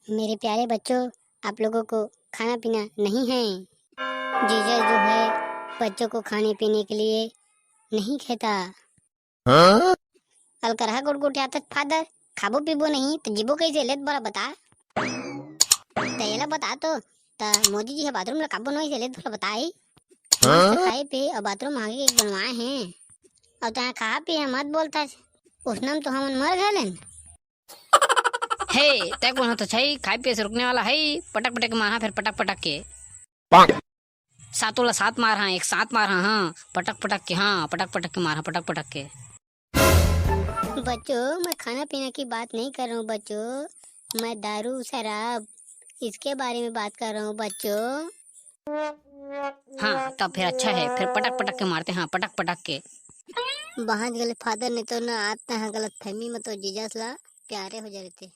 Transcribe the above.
मेरे प्यारे बच्चों, आप लोगों को खाना पीना नहीं है। जीजा जो है बच्चों को खाने पीने के लिए नहीं कहता। कल करहा गुड़ गुड़ आतत फादर खाबो पीबो नहीं तो जीबो कैसे लेत बड़ा बता। तैला बता तो ता मोदी जी है बाथरूम में काबो नहीं से लेत बड़ा बताई। मस्त खाए पे और बाथरूम आगे एक बनवाए हैं और तहाँ खा पी मत बोलता उसनम तो हम मर गए। हे तय कौन तो छै खाए पिए से रुकने वाला है। पटक पटक मारा फिर पटक पटक के सातों ला सात मार हाँ एक सात मार हाँ पटक पटक के हाँ पटक पटक के मारा पटक पटक के। बच्चों मैं खाना पीना की बात नहीं कर रहा हूँ बच्चों, मैं दारू शराब इसके बारे में बात कर रहा हूँ बच्चों। हाँ तब फिर अच्छा है फिर पटक पटक के मारते हाँ पटक पटक के। वहाँ गलत फादर ने तो ना आता है गलत फहमी में तो जीजा ला प्यारे हो जा रहे थे।